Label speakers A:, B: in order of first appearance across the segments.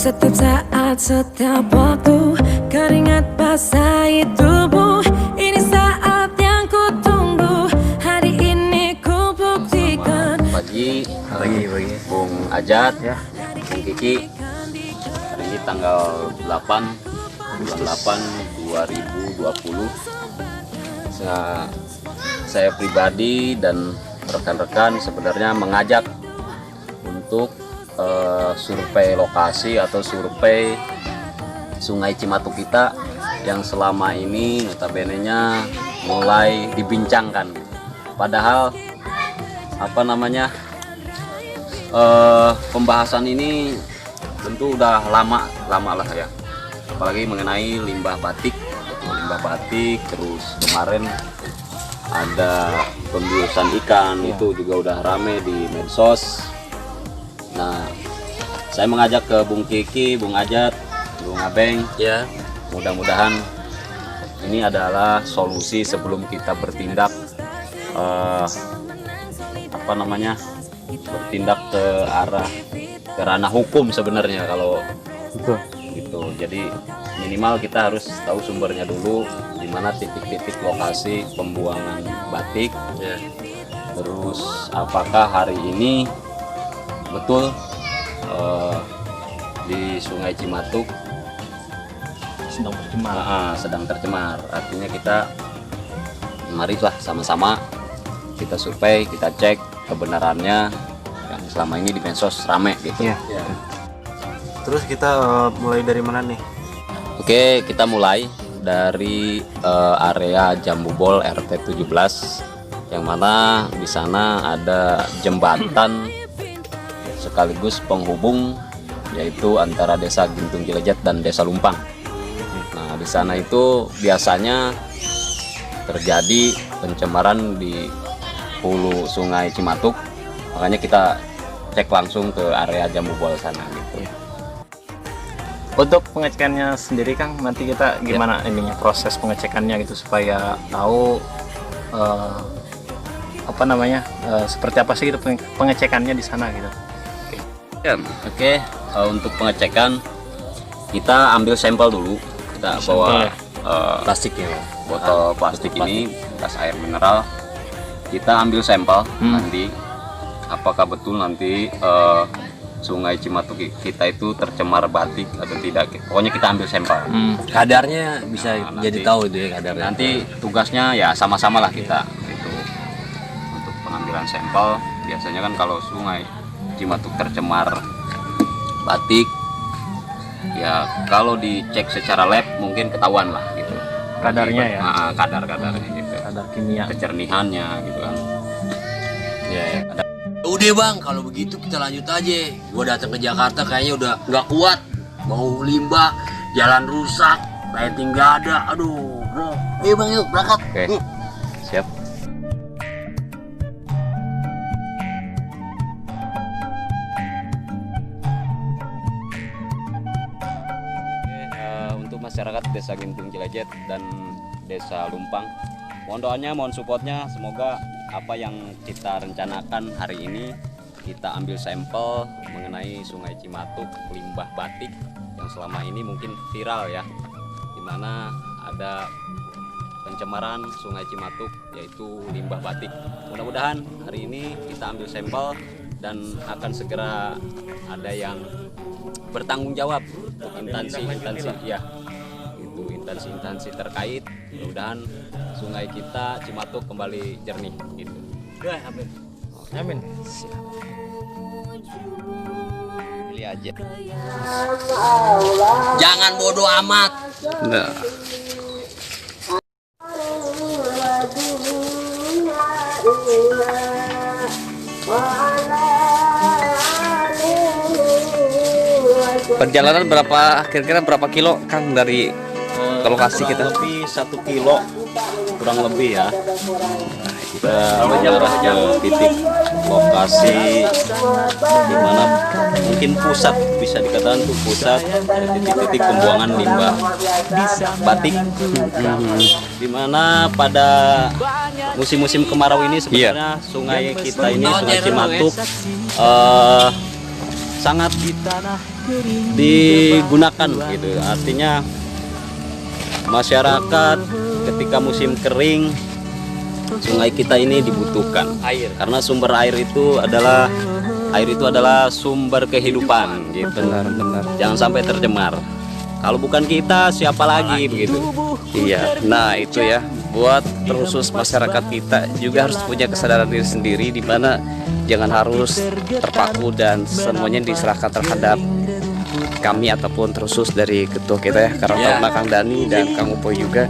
A: Setiap saat, setiap waktu, keringat basahi tubuh. Ini saat yang ku tunggu, hari ini ku buktikan.
B: Pagi, Bung Ajat, ya, Bung Kiki. Hari ini tanggal 8 bulan 8 2020. Saya pribadi dan rekan-rekan sebenarnya mengajak untuk survei lokasi atau survei Sungai Cimatuk kita yang selama ini notabene-nya mulai dibincangkan. Padahal pembahasan ini tentu udah lama lah ya, apalagi mengenai limbah batik, terus kemarin ada pembiusan ikan, itu juga udah rame di medsos. Nah, saya mengajak ke Bung Kiki, Bung Ajat, Bung Abeng, ya, mudah-mudahan ini adalah solusi sebelum kita bertindak bertindak ke ranah hukum sebenarnya kalau gitu. Jadi minimal kita harus tahu sumbernya dulu, di mana titik-titik lokasi pembuangan batik, ya. Terus apakah hari ini betul di Sungai Cimatuk sedang tercemar. Artinya kita marilah sama-sama kita survei, kita cek kebenarannya yang selama ini di medsos rame gitu.
C: Ya. Terus kita mulai dari mana nih?
B: Oke, kita mulai dari area Jambubol RT 17, yang mana di sana ada jembatan sekaligus penghubung, yaitu antara Desa Gintung Cilejat dan Desa Lumpang. Nah, di sana itu biasanya terjadi pencemaran di hulu Sungai Cimatuk, makanya kita cek langsung ke area Jambubol sana gitu.
D: Untuk pengecekannya sendiri, Kang, nanti kita gimana ininya proses pengecekannya gitu supaya tahu seperti apa sih gitu pengecekannya di sana gitu.
B: Oke, untuk pengecekan kita ambil sampel dulu. Kita bawa plastik ya, botol plastik ini, tas air mineral. Kita ambil sampel nanti apakah betul nanti Sungai Cimatuk kita itu tercemar batik atau tidak. Pokoknya kita ambil sampel.
C: Kadarnya bisa jadi tahu itu ya kadarnya.
B: Nanti tugasnya ya sama-sama lah kita itu untuk pengambilan sampel. Biasanya kan kalau Sungai Cimatuk tercemar batik, ya kalau dicek secara lab mungkin ketahuan lah gitu.
D: Kadarnya ya.
B: Kadar-kadarnya gitu.
D: Kadar kimia.
B: Kejernihannya gitu kan. Ya.
E: Udah bang, kalau begitu kita lanjut aja. Gua datang ke Jakarta kayaknya udah nggak kuat. Mau limbah, jalan rusak, lighting nggak ada. Aduh, bro. Ayo bang, yuk berangkat.
B: Oke. Siap. Untuk masyarakat Desa Gintung Cilejat dan Desa Lumpang, mohon doanya, mohon supportnya. Semoga apa yang kita rencanakan hari ini, kita ambil sampel mengenai Sungai Cimatuk, limbah batik yang selama ini mungkin viral ya, dimana ada pencemaran Sungai Cimatuk yaitu limbah batik. Mudah-mudahan hari ini kita ambil sampel dan akan segera ada yang bertanggung jawab untuk instansi terkait. Mudah-mudahan sungai kita Cimatuk kembali jernih gitu.
D: Ya, amin. Amin.
E: Pilih aja. Jangan bodoh amat.
B: Nah.
C: Perjalanan kira-kira berapa kilo, Kang, dari ke lokasi kita?
B: Lebih 1 kilo kurang lebih ya. Kita mengarah ke titik lokasi di mana mungkin pusat, bisa dikatakan tuh pusat titik-titik pembuangan limbah batik, di mana pada musim-musim kemarau ini sebenarnya sungai kita ini, Sungai Cimatuk, sangat digunakan gitu. Artinya masyarakat ketika musim kering, sungai kita ini dibutuhkan air, karena sumber air itu adalah sumber kehidupan gitu.
C: Benar.
B: Jangan sampai tercemar. Kalau bukan kita, siapa lagi begitu?
C: Iya. Nah itu ya, buat terkhusus masyarakat kita juga harus punya kesadaran diri sendiri, di mana jangan harus terpaku dan semuanya diserahkan terhadap kami ataupun terkhusus dari ketua kita ya, Karang Taruna Kang Dani dan Kang Upoy juga.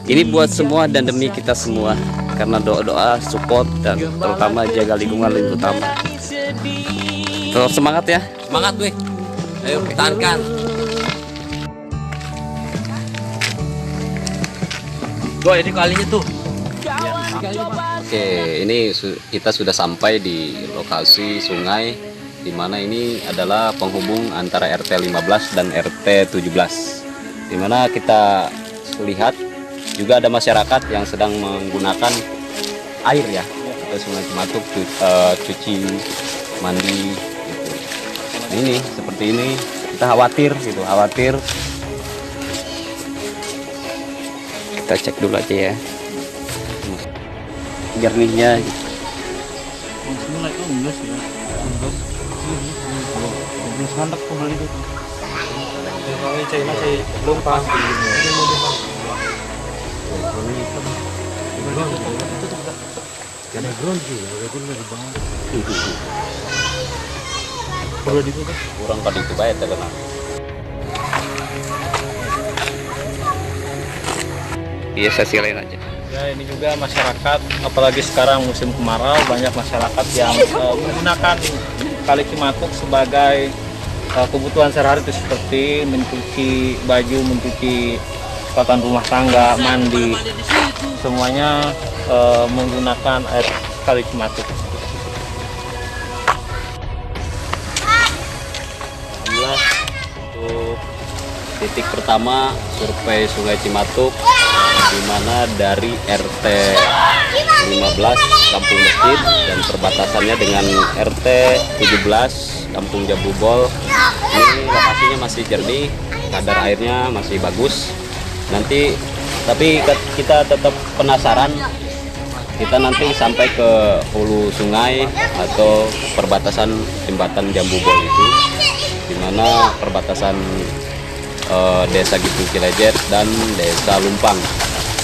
C: Ini buat semua dan demi kita semua, karena doa-doa, support, dan terutama jaga lingkungan lebih utama. Tetap semangat ya.
E: Semangat gue. Ayo pertahankan. Gue ini kalinya tuh.
B: Oke, ini kita sudah sampai di lokasi sungai, di mana ini adalah penghubung antara RT 15 dan RT 17. Di mana kita lihat juga ada masyarakat yang sedang menggunakan air ya, ke Sungai Cimatuk, cuci, mandi gitu. Ini seperti ini, kita khawatir.
C: Kita cek dulu aja ya jernihnya.
B: Kurang kali itu baik terkenal.
C: Iya, sesi lain aja.
D: Ya, ini juga masyarakat, apalagi sekarang musim kemarau, banyak masyarakat yang menggunakan Kali Cimatuk sebagai kebutuhan sehari-hari, itu seperti mencuci baju, mencuci peralatan rumah tangga, mandi, semuanya menggunakan air Kali Cimatuk.
B: Alhamdulillah, untuk titik pertama survei Sungai Cimatuk, di mana dari RT 15 Kampung Mesjid dan perbatasannya dengan RT 17 Kampung Jambubol. Ini lokasinya masih jernih, kadar airnya masih bagus. Nanti tapi kita tetap penasaran, kita nanti sampai ke hulu sungai atau perbatasan jembatan Jambubol itu, di mana perbatasan Desa Gintung Cilejet dan Desa Lumpang.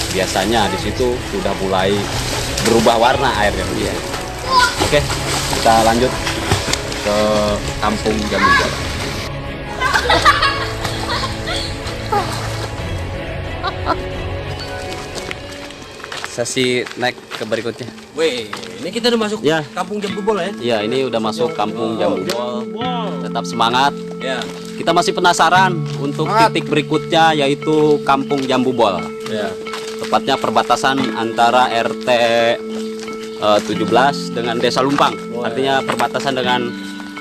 B: Biasanya di situ sudah mulai berubah warna airnya. Oke, kita lanjut ke Kampung Jambubol.
C: Sesi naik ke berikutnya.
E: Weh, ini kita udah masuk
B: Ya.
E: Kampung Jambubol ya?
B: Ya, ini udah masuk Kampung Jambubol. Tetap semangat.
E: Ya.
B: Kita masih penasaran untuk titik berikutnya, yaitu Kampung Jambubol.
E: Ya.
B: Tepatnya perbatasan antara RT 17 dengan Desa Lumpang. Artinya perbatasan dengan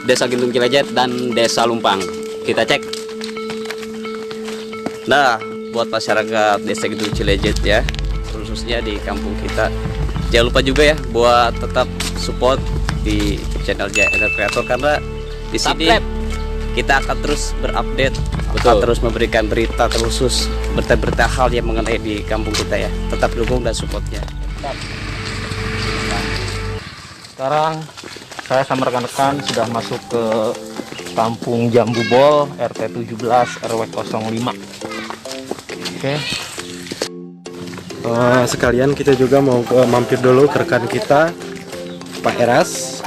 B: Desa Gintung Cilejet dan Desa Lumpang. Kita cek.
C: Nah, buat masyarakat Desa Gintung Cilejet ya, khususnya di kampung kita, jangan lupa juga ya buat tetap support di channel JNR Creator, karena di sini kita akan terus berupdate, akan terus memberikan berita terkhusus, berita-berita hal yang mengenai di kampung kita ya. Tetap dukung dan supportnya.
D: Sekarang saya sama rekan-rekan sudah masuk ke Kampung Jambubol RT 17 RW 05. Oke.
F: Sekalian kita juga mau mampir dulu ke rekan kita Pak Eras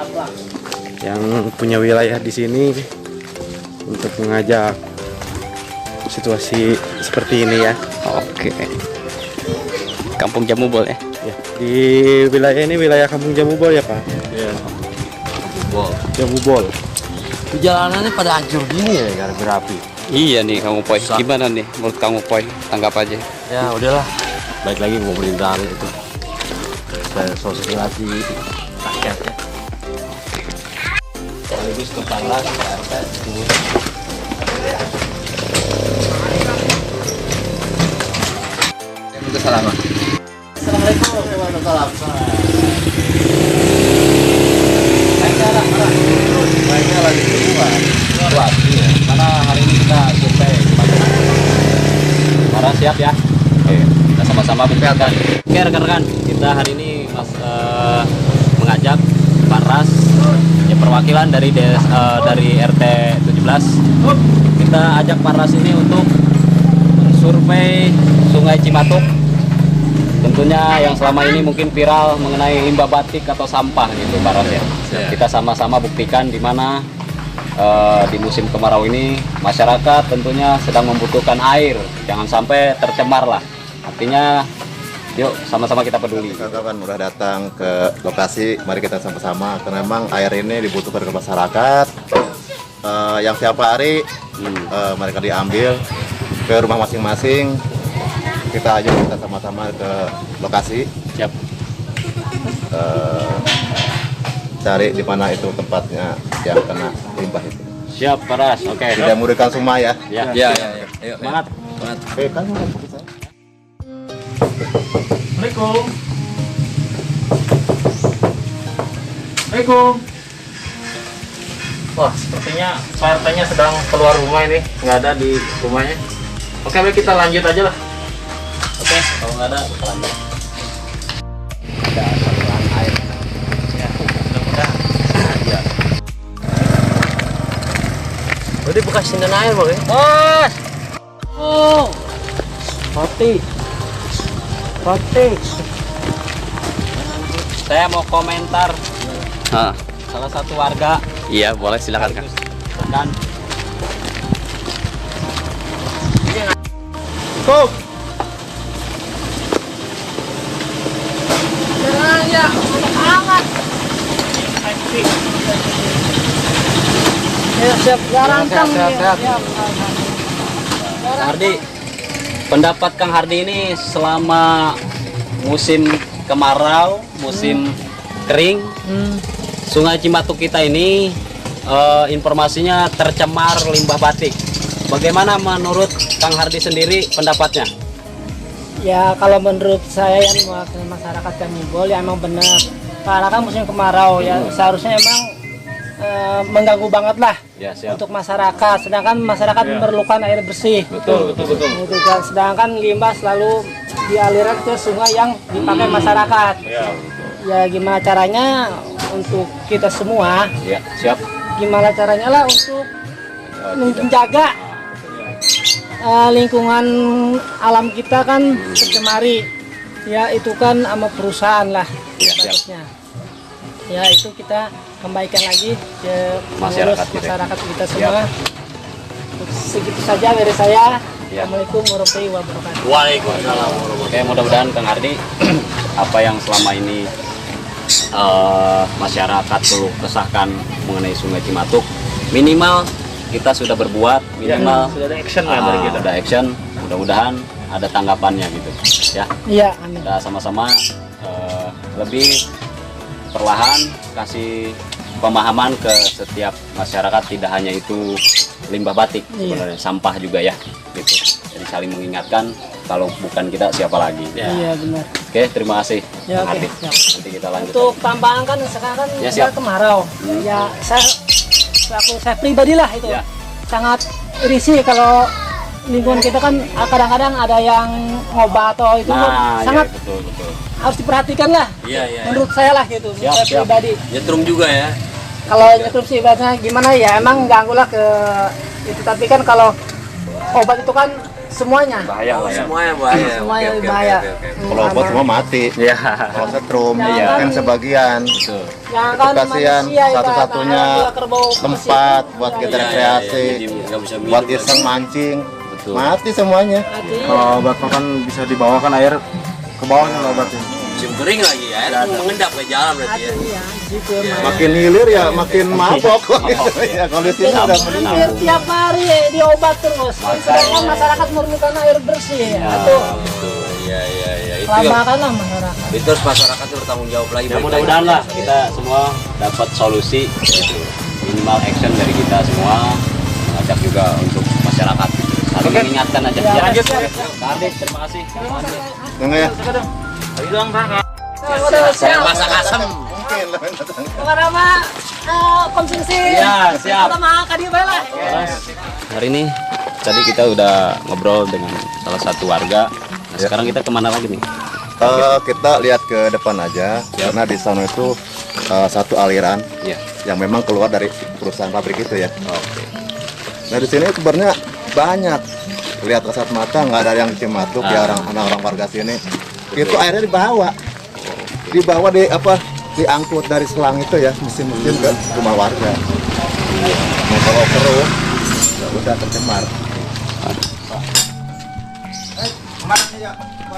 F: yang punya wilayah di sini untuk mengajak situasi seperti ini ya.
C: Oke. Kampung Jambubol ya.
F: Ya, di wilayah ini wilayah Kampung Jambubol ya Pak.
D: Ya.
F: Jambubol.
E: Perjalanannya pada hancur gini ya gara-gara api.
C: Iya nih Kang Upoy. Gimana nih menurut Kang Upoy? Tanggap aja.
E: Ya udahlah. Baik lagi pemerintahan itu. Saya sosialisasi rakyatnya. Sekaligus kepala RT 10. Assalamualaikum. Baiknya lagi keluar.
B: karena hari ini kita survei. Para siap ya? Oke, kita sama-sama buktikan. Oke rekan-rekan, kita hari ini mengajak Pak Ras, ya perwakilan dari RT 17. Kita ajak Pak Ras ini untuk survei Sungai Cimatuk. Tentunya yang selama ini mungkin viral mengenai limbah batik atau sampah gitu Pak Ras ya. Kita sama-sama buktikan di mana di musim kemarau ini masyarakat tentunya sedang membutuhkan air, jangan sampai tercemar lah. Artinya yuk sama-sama kita peduli.
G: Kita kan udah datang ke lokasi, mari kita sama-sama karena memang air ini dibutuhkan ke masyarakat. Yang setiap hari mereka diambil ke rumah masing-masing. Kita sama-sama ke lokasi.
B: Siap.
G: Cari di mana itu tempatnya yang kena limbah itu.
B: Siap Pak Ras. Oke.
G: Tidak muridkan semua ya.
B: Ya.
E: Ya, ayo.
B: Semangat.
G: Kan
D: Assalamualaikum. Assalamualaikum. Wah, sepertinya Pak RT-nya sedang keluar rumah ini, nggak ada di rumahnya. Oke, baik kita lanjut aja lah.
B: Oke, kalau nggak ada lanjut. Ada saluran air.
D: Ya, mudah-mudahan.
B: Ya.
E: Udah bekas sinden air bang ya?
B: Bos. Oh. Roti. Saya mau komentar salah satu warga.
C: Iya, boleh silakan Kang.
B: Dan
D: Kok?
B: Kang Hardi, pendapat Kang Hardi ini selama musim kemarau, musim kering, Sungai Cimatuk kita ini informasinya tercemar limbah batik. Bagaimana menurut Kang Hardi sendiri pendapatnya?
H: Ya kalau menurut saya yang mewakili masyarakat Kanibol ya emang benar. Karena kan musim kemarau ya seharusnya emang mengganggu banget lah
B: Ya, siap.
H: untuk masyarakat. Sedangkan masyarakat memerlukan air bersih.
B: Betul.
H: Gitu kan. Sedangkan limbah selalu dialirkan ke sungai yang dipakai masyarakat. Ya gimana caranya untuk kita semua?
B: Ya, siap.
H: Gimana caranya lah untuk menjaga lingkungan alam kita kan tercemari. Ya itu kan sama perusahaan lah bagusnya. Ya itu kita kembalikan lagi ke
B: Masyarakat
H: masyarakat kita
B: Siap.
H: semua. Segitu saja dari saya.
B: Ya.
H: Assalamualaikum warahmatullahi wabarakatuh.
E: Waalaikumsalam.
B: Oke, mudah-mudahan Kang Hardi apa yang selama ini masyarakat perlu kesahkan mengenai Sungai Cimatuk, minimal kita sudah berbuat, minimal
D: Sudah ada action lah dari kita.
B: ada action. Mudah-mudahan ada tanggapannya gitu ya.
H: Iya, amin.
B: Kita sama-sama lebih perlahan kasih pemahaman ke setiap masyarakat, tidak hanya itu limbah batik, sebenarnya sampah juga ya gitu. Jadi saling mengingatkan kalau bukan kita siapa lagi.
H: Iya benar.
B: Oke, terima kasih
H: Ya,
B: Kang
H: oke,
B: Hardi.
H: siap.
B: Nanti kita lanjut.
H: Untuk tambahan kan sekarang kan
B: Ya,
H: udah
B: siap.
H: kemarau. Ya saya pribadi lah itu
B: Ya.
H: sangat risih kalau lingkungan kita kan kadang-kadang ada yang ngobat atau itu
B: Nah,
H: sangat
B: ya, betul.
H: harus diperhatikan lah.
E: Iya.
H: Menurut saya lah gitu.
B: Siap,
H: Saya
B: siap.
H: pribadi.
E: Nyetrum juga ya.
H: Kalau nyetrum sih ibaratnya gimana ya emang ganggu lah ke itu, tapi kan kalau obat itu kan semuanya.
B: Bahaya lah ya.
E: Semuanya bahaya.
H: Semuanya
E: Oke,
H: bahaya.
E: oke.
G: Kalau obat semua mati.
B: Ya.
G: Kalau setrum
H: Iya.
G: kan sebagian.
B: Betul.
H: Yang
G: Itu kasihan
H: manusia itu
G: satu-satunya
H: ada kerbau
G: tempat buat
H: bersih.
G: kita
H: Ya,
G: rekreasi,
E: Jadi nggak bisa minum.
G: buat iseng mancing.
B: Betul.
G: Mati semuanya.
H: Mati.
F: Kalau obat makan bisa dibawakan air ke bawahnya loh obatnya.
E: Musim kering lagi ya. Mengendap ke jalan berarti ya.
H: Iya, gitu emang.
G: Makin hilir ya makin mabok. Ya kalau di sini udah meninggal.
H: Hampir tiap hari diobat terus. Sedangkan masyarakat memerlukan air bersih. Itu
E: Iya. Itu yang
H: lamakanlah masyarakat.
E: itu harus masyarakat itu bertanggung jawab lagi.
B: Ya mudah-mudahan lah kita semua dapat solusi, gitu. Minimal action dari kita semua, mengajak juga untuk masyarakat saling mengingatkan aja.
H: Ya,
B: lanjut.
H: siap.
B: Kang Hardi, terima kasih.
G: Enggak ya?
D: Ayo dong, Kang.
H: Udah
E: Saya
H: siap.
E: masak asam.
G: mungkin lah.
H: Pertama konsumsi.
B: Iya, siap.
H: Pertama kali lah.
B: Hari ini tadi kita udah ngobrol dengan salah satu warga. Nah, sekarang kita kemana lagi nih?
G: Kita lihat ke depan aja, karena di sana itu satu aliran
B: Iya.
G: yang memang keluar dari perusahaan pabrik itu ya.
B: Oke.
G: Nah di sini sebenarnya banyak, lihat kasat mata nggak ada yang Cimatuk ya orang warga sini. Itu airnya dibawa di diangkut dari selang itu ya, mesin-mesin ke rumah warga. Nah kalau keruh, ya udah tercemar.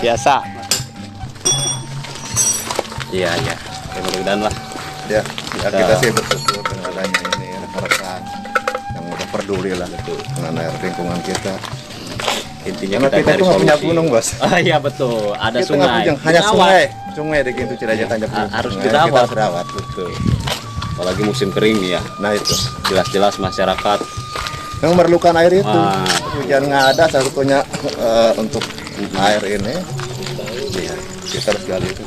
B: Biasa. Iya. Ya, mudah-mudahan lah.
G: Ya kita sih bersyukur dengan adanya ini rekan-rekan yang udah peduli lah dengan air lingkungan kita.
B: Intinya
G: Karena kita
B: cari
G: itu nggak punya
B: solusi.
G: gunung, Bos.
B: Ah iya betul, ada
G: Kita nggak
B: sungai.
G: punya, hanya
B: Dirawat.
G: sungai di Gintu Cilacap Tanjung Priok.
B: Harus
G: Sungai,
B: dirawat.
G: kita harus rawat.
B: Betul. Apalagi musim kering ya.
G: Nah itu
B: Jelas-jelas masyarakat
G: yang memerlukan air itu.
B: Ah.
G: Hujan nggak ada, satu-satunya untuk air ini. Ya, kita harus gali itu.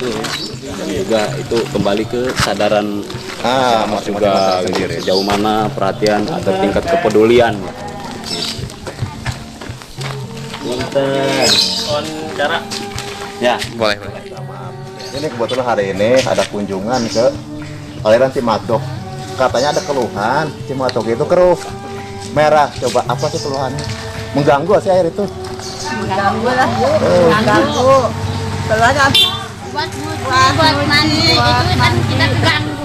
B: dan juga itu kembali ke kesadaran masyarakat juga
G: masing-masing sendiri.
B: sejauh mana perhatian atau tingkat kepedulian. Punten.
D: Cara
B: Ya,
C: Boleh.
G: Ini kebetulan hari ini ada kunjungan ke aliran Cimatuk. Katanya ada keluhan Cimatuk itu keruh merah. Coba apa sih keluhannya? Mengganggu sih air itu.
I: Mengganggu lah. Mengganggu. Buat mandi itu kan kita keganggu.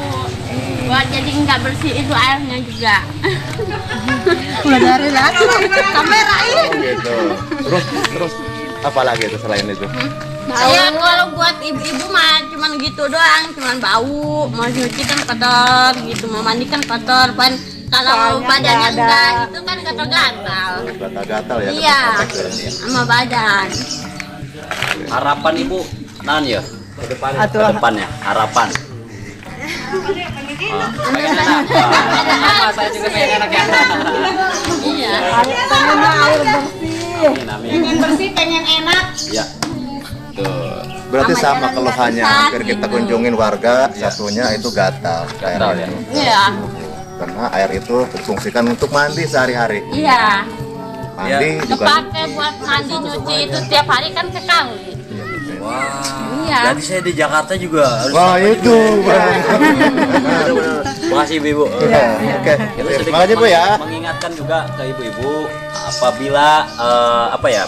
I: Buat jadi nggak bersih itu airnya juga. Udah dari lagi kamera ini.
G: Gitu. Terus apa lagi itu selain itu?
I: Ya kalau buat ibu-ibu mah cuman gitu doang, cuman bau. Mau nyuci kan kotor gitu, mau mandi kan kotor. Kalau badannya enggak itu kan gatal-gatal.
G: Gatal-gatal ya.
I: Iya, sama badan.
B: harapan Ibu nan ya ke depannya harapan. Pengen enak. Saya juga pengen enak ya.
I: Iya.
H: Pengennya air bersih.
B: Amin.
I: Pengen bersih, pengen enak.
B: Ya. Tuh.
G: Berarti
I: Sama
G: sama
I: jalan
G: keluhannya
I: yang
G: hampir
I: sesat,
G: kita
I: gitu.
G: kunjungin warga, satunya itu gatal.
B: Gatal
G: air
B: ya.
G: itu.
I: Iya.
G: Karena air itu difungsikan untuk mandi sehari-hari.
I: Iya.
G: Mandi juga.
I: Kepake buat mandi nyuci itu tiap hari kan sekali. Iya.
E: Berarti saya di Jakarta juga harus.
G: Wah itu, Bang.
E: Bener-bener. Makasih Ibu.
G: Oke,
B: Sedikit
G: terima kasih Bu ya.
B: mengingatkan juga ke ibu-ibu apabila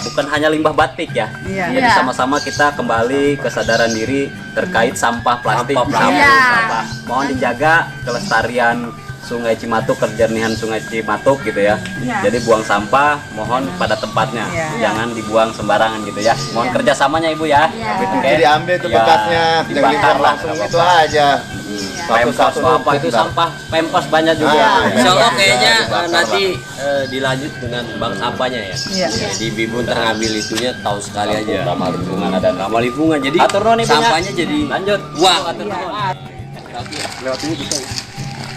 B: bukan hanya limbah batik ya. Jadi
I: Iya.
B: sama-sama kita kembali kesadaran diri terkait sampah plastik.
I: Iya.
B: Mohon dijaga kelestarian Sungai Cimatuk, kejernihan Sungai Cimatuk gitu ya. Jadi buang sampah mohon pada tempatnya, jangan dibuang sembarangan gitu ya. Mohon kerjasamanya Ibu ya. Oke.
G: Jadi diambil itu
B: Ya,
G: bekasnya, jangan
B: dibakar
G: dibuang
B: lah,
G: langsung
B: nggak
G: itu
B: apa-apa.
G: aja.
B: Pempos apa itu sampah pempos banyak juga.
E: Insya Allah kayaknya
B: Dibakar
E: nanti dilanjut dengan bank sampahnya ya. Jadi Bibun ngambil itunya tahu sekali
B: lah.
E: aja.
B: Ramah lingkungan ada
E: Ramah lingkungan jadi
B: Atur nuhun ibunya.
E: sampahnya jadi
B: Lanjut.
E: wah.
B: Atur nuhun.
G: Lewat ini bisa.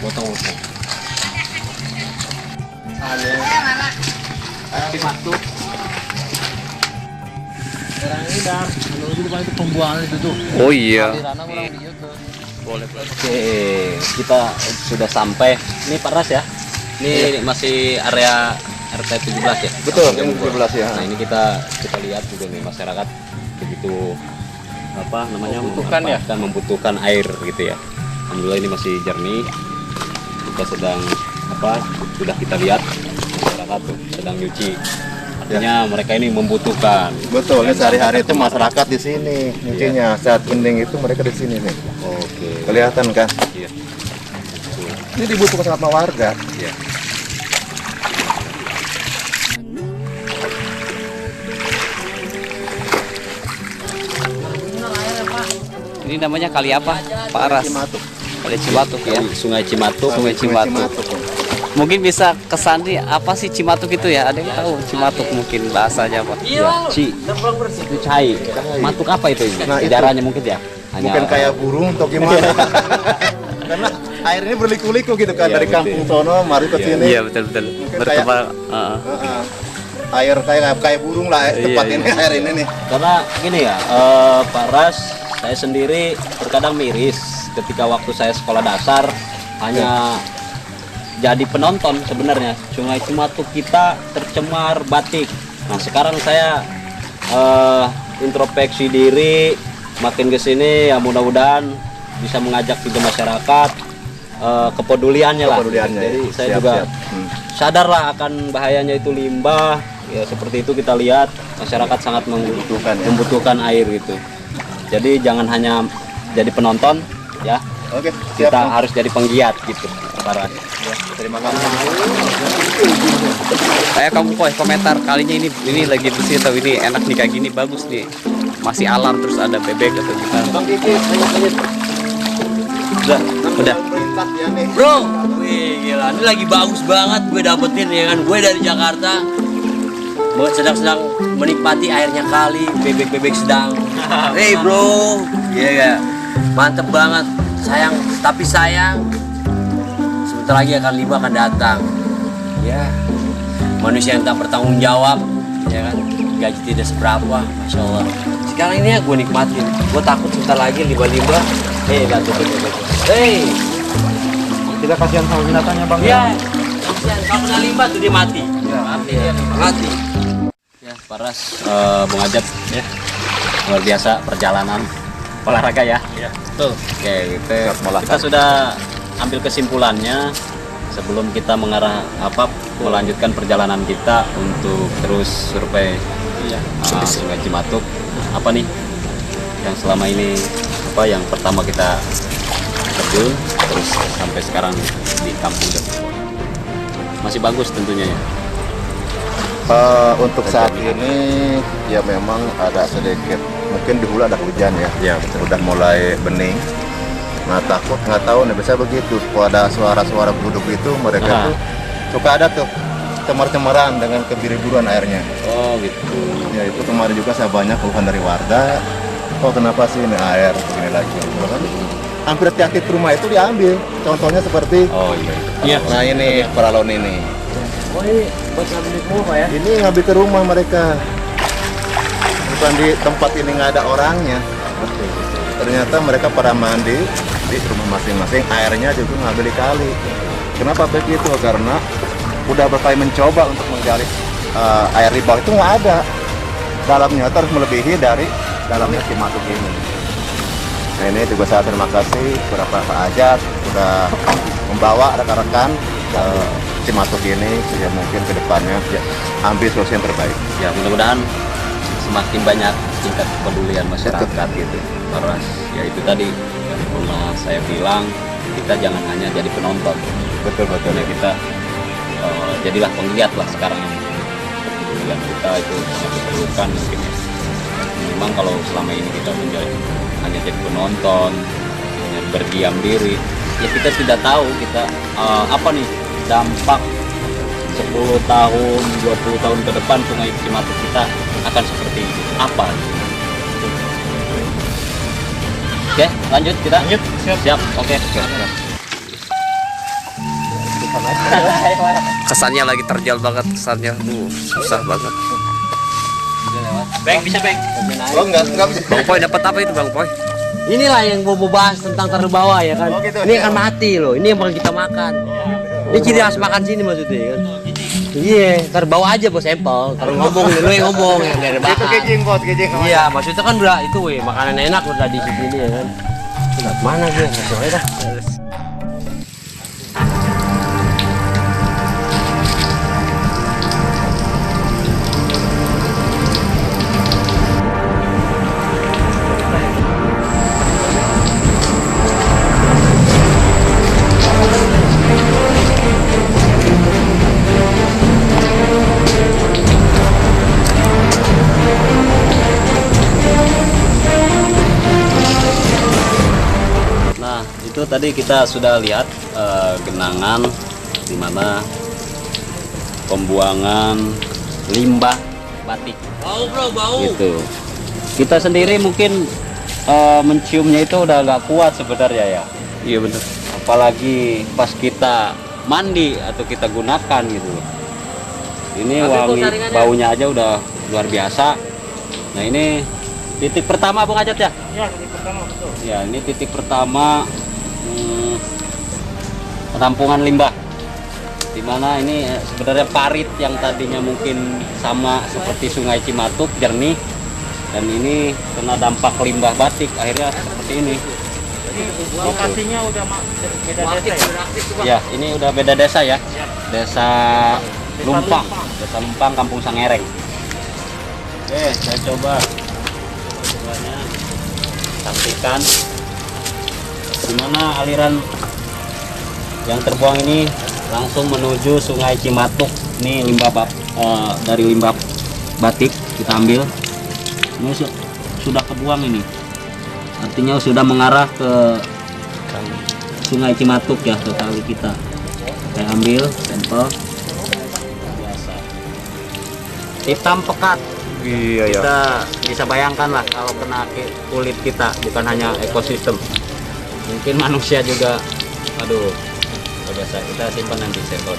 E: Potong-potong.
B: Cimatuk.
C: Oh iya.
B: Oke, kita sudah sampai. Ini Pak Ras ya. Ini masih area RT 17 ya.
G: Betul,
B: Yang
G: ini 17 ya.
B: Nah, ini kita lihat juga nih masyarakat begitu membutuhkan air gitu ya. Alhamdulillah ini masih jernih. Kita sudah kita lihat masyarakat tuh sedang nyuci. Artinya mereka ini membutuhkan.
G: Betul, ini sehari-hari itu masyarakat di sini. Nyucinya saat mending itu mereka di sini nih.
B: Oke.
G: Kelihatan kan?
B: Iya.
G: Ini dibutuhkan sama warga.
B: Iya.
C: Ini namanya kali apa, Pak Aras?
G: Cimatuk.
C: Kali Cimatuk ya.
B: Sungai Cimatuk.
C: Sungai Cimatuk. Mungkin bisa kesandi apa sih Cimatuk itu ya? Ada yang tahu Cimatuk mungkin bahasanya apa?
B: Itu cai. Matuk apa itu?
G: Nah, itu.
B: Sejarahnya mungkin ya.
G: Mungkin kayak burung atau gimana? Karena air ini berliku-liku gitu kan
B: Iya,
G: dari
B: betul.
G: kampung sono mari ke sini.
C: Iya betul. Berkembang.
G: Heeh. Air kayak burung lah tempat
C: Iya,
G: ini air ini nih.
B: Karena gini ya, Pak Ras Saya sendiri terkadang miris ketika waktu saya sekolah dasar hanya jadi penonton sebenarnya. Sungai Cimatuk kita tercemar batik. Nah sekarang saya introspeksi diri, makin kesini ya mudah-mudahan bisa mengajak juga masyarakat kepeduliannya lah. Jadi saya juga sadar lah akan bahayanya itu limbah. Ya seperti itu kita lihat masyarakat sangat membutuhkan air gitu. Jadi jangan hanya jadi penonton ya.
G: Oke,
B: Kita harus jadi penggiat gitu. Para.
G: Ya, terima kasih.
C: Kayak kamu kok komentar kalinya ini lagi bersih atau ini enak nih kayak gini bagus nih. Masih alam terus ada bebek atau gimana.
G: Bang Kiki, lanjut.
C: Udah.
E: Bro, wih gila, ini lagi bagus banget gue dapetin ya kan. Gue dari Jakarta sedang menikmati airnya kali, bebek-bebek sedang. Hey bro, iya mantep banget. Tapi sayang, sebentar lagi limbah akan datang. Ya, manusia yang tak bertanggung jawab, ya kan, gaji tidak seberapa, masya Allah. Sekarang ini ya gue nikmatin. Gue takut sebentar lagi limbah-limbah. Bantu. Hey,
F: Kita kasihan sama binatangnya bang.
E: ya, kasihan. Kalau kena limbah tuh dia mati. Mati.
B: Ya, Paras, Bung Ajat ya. Luar biasa perjalanan olahraga ya.
D: Iya, betul.
B: Oke, kita sudah ambil kesimpulannya sebelum kita melanjutkan perjalanan kita untuk terus survei Sungai Cimatuk. Apa nih yang selama ini yang pertama kita terjun terus sampai sekarang di kampung Jepun. Masih bagus tentunya ya.
G: Untuk saat ini ya memang ada sedikit, mungkin di hulu ada hujan ya.
B: Ya, betul.
G: Udah mulai bening. Nah takut nggak tahu nih bisa begitu. Kalau ada suara-suara penduduk itu mereka tuh suka ada tuh cemar-cemaran dengan kebiri-biruan airnya.
B: Oh gitu.
G: Ya itu kemarin juga saya banyak keluhan dari warga. Oh kenapa sih ini air begini lagi? Hampir tiap rumah itu diambil. Contohnya seperti
B: Iya.
G: nah ini peralon ini.
H: Oh ini buat ngambil ke rumah ya?
G: Ini ngambil ke rumah mereka. Bukan di tempat ini nggak ada orangnya. Ternyata mereka pada mandi di rumah masing-masing. Airnya juga ngambil di kali. Kenapa begitu? Karena udah berkali mencoba untuk menggali air di bawah itu nggak ada. Dalamnya harus melebihi dari dalamnya Cimatuk ini. Nah ini juga saya terima kasih kepada Pak Ajat sudah membawa rekan-rekan ke Cimatuk ini ya mungkin ke depannya ya, ambil solusi yang terbaik.
B: Ya mudah-mudahan semakin banyak tingkat kepedulian masyarakat gitu. Paras ya itu tadi yang pernah saya bilang, kita jangan hanya jadi penonton.
G: Betul.
B: Ya, kita jadilah penggiat lah sekarang. Kepedulian kita itu sangat diperlukan mungkin ya. Memang kalau selama ini kita hanya jadi penonton, hanya berdiam diri, ya kita tidak tahu kita apa nih dampak 10 tahun, 20 tahun ke depan Sungai Cimatuk kita akan seperti apa. Oke, lanjut kita. Siap. Oke.
C: Kesannya lagi terjal banget kesannya. Susah banget.
B: Bang, bisa Bang.
G: Oh enggak bisa.
C: Bang Poy dapat apa itu Bang Poy?
E: Inilah yang mau bahas tentang terbawa ya kan. Ini akan mati loh. Ini yang bakal kita makan. Ini ciri khas makan sini maksudnya kan. Iya, terbawa aja bos sampel. Kalau ngomong lu yang ngomong yang dari bahan.
G: Itu kejing.
E: Iya, maksudnya kan udah itu makanan enak udah di sini ya kan. Udah mana gue? Masuk aja dah.
B: Itu tadi kita sudah lihat genangan di mana pembuangan limbah batik.
E: Bau bro, bau.
B: Gitu. Kita sendiri mungkin menciumnya itu udah agak kuat sebenarnya ya.
C: Iya benar.
B: Apalagi pas kita mandi atau kita gunakan gitu. Ini
E: Tapi
B: wangi
E: saringannya.
B: baunya aja udah luar biasa. Nah ini Titik pertama Bung Ajat ya?
D: Ya, titik pertama betul.
B: Ya, ini titik pertama penampungan limbah. Dimana ini sebenarnya parit yang tadinya mungkin sama seperti Sungai Cimatuk jernih, dan ini kena dampak limbah batik akhirnya seperti ini.
D: Lokasinya udah beda desa ya?
B: Ya, ini udah beda desa ya. Desa Lumpang, Kampung Sangereng. Oke, saya coba saksikan dimana aliran yang terbuang ini langsung menuju Sungai Cimatuk. Ini dari limbah batik kita ambil. Ini sudah kebuang ini. Artinya sudah mengarah ke Sungai Cimatuk ya, ke kali kita. Saya ambil sampel. Biasa. Hitam pekat.
F: Iya ya.
B: Kita bisa bayangkan lah kalau kena kulit kita, bukan hanya ekosistem. Mungkin manusia juga. Aduh. Biasa kita simpan nanti sampel.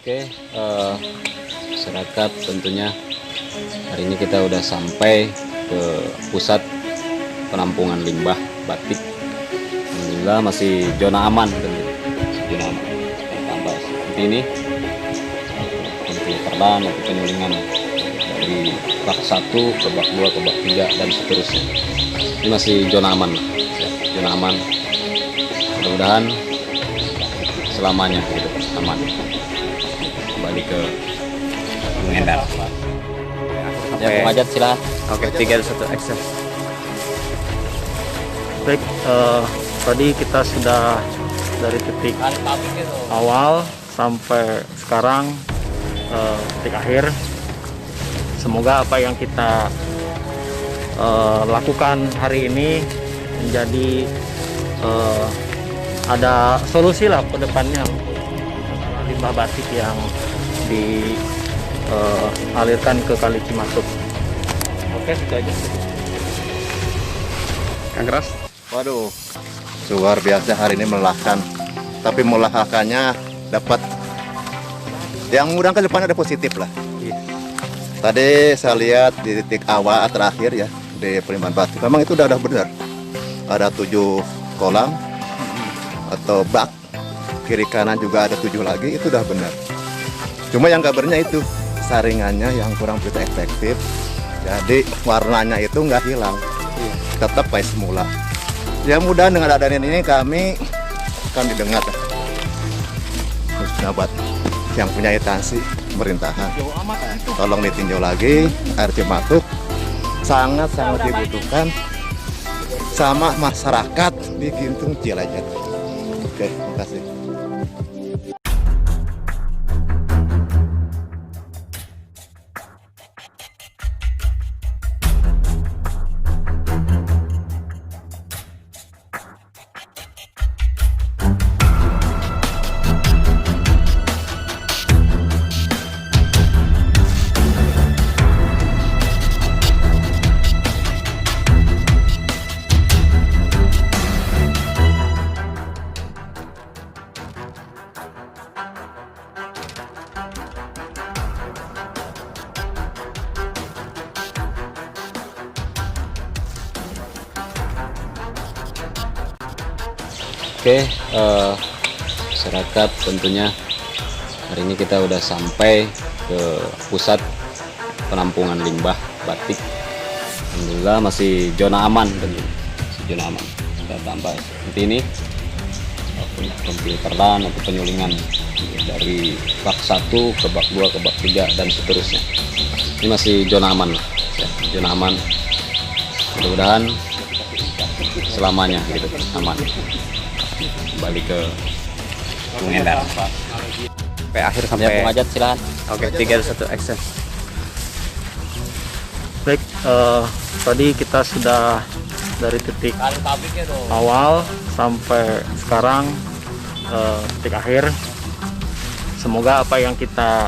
B: Oke, masyarakat tentunya hari ini kita udah sampai ke pusat penampungan limbah batik. Alhamdulillah masih zona aman, zona aman. Tambah seperti ini, penelitian atau penyulingan dari bak 1 ke bak 2 ke bak 3 dan seterusnya. Ini masih zona aman, ya, zona aman. Mudah-mudahan selamanya gitu, aman. Kembali ke Endar. Ya, Bung Ajat silakan.
F: Oke, 3 1 action.
D: Baik, tadi kita sudah dari titik awal sampai sekarang titik akhir. Semoga apa yang kita lakukan hari ini menjadi ada solusi lah ke depannya limbah batik yang dialirkan ke Kali Cimatuk. Oke, itu aja.
F: Kang Keras.
G: Waduh, luar biasa hari ini melelahkan. Tapi melelahkannya dapat yang mudah ke depan ada positif lah. Tadi saya lihat di titik awal terakhir ya di penampungan batik, memang itu udah benar. Ada 7 kolam atau bak, kiri kanan juga ada 7 lagi, itu udah benar. Cuma yang kabarnya itu saringannya yang kurang begitu efektif, jadi warnanya itu nggak hilang, tetap kayak semula. Ya mudah dengan adanya ini kami akan didengar sahabat yang punya instansi pemerintahan, tolong ditinjau lagi air Cimatuk, sangat-sangat dibutuhkan sama masyarakat di Gintung Cilacap. Oke, terima kasih.
B: Oke, masyarakat tentunya hari ini kita udah sampai ke pusat penampungan limbah batik. Alhamdulillah masih zona aman, zona aman. Kita tambah seperti ini, pemfilteran atau penyulingan dari bak 1 ke bak 2 ke bak 3 dan seterusnya. Ini masih zona aman, ya, zona aman. mudah-mudahan selamanya gitu aman kembali ke Bung Endar.
C: Sampai akhir
B: Ya,
C: sampai.
B: Bung Ajat silakan.
C: Oke, 3, 2, 1 action.
D: Baik, tadi kita sudah dari titik awal sampai sekarang titik akhir. Semoga apa yang kita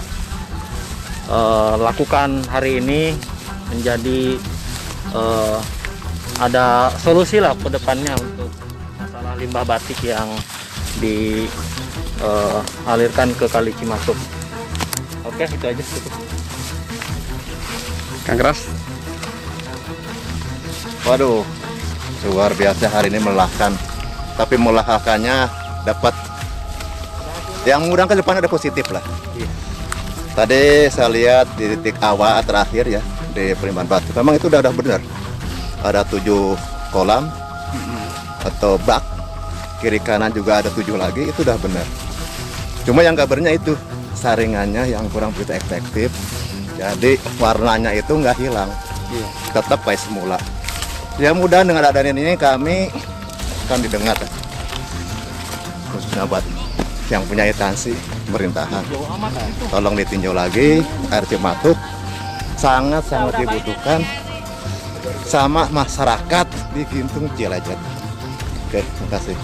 D: lakukan hari ini menjadi ada solusi lah ke depannya untuk masalah limbah batik yang dialirkan ke Kali Cimatuk. Oke, itu aja cukup.
C: Kang Keras.
G: Waduh, luar biasa hari ini melelahkan. Tapi melelahkannya dapat yang mudah ke depan ada positif lah. Tadi saya lihat di titik awal terakhir ya di penimbangan batu, memang itu udah benar. Ada 7 kolam atau bak, kiri kanan juga ada 7 lagi, itu udah benar. Cuma yang kabarnya itu saringannya yang kurang begitu efektif, jadi warnanya itu nggak hilang, tetap kayak semula. Ya mudah dengan adanya ini kami akan didengar, khususnya buat yang punya instansi pemerintahan. Tolong ditinjau lagi air Cimatuk, sangat-sangat dibutuhkan sama masyarakat di Gintung Cilacap. Oke, terima kasih.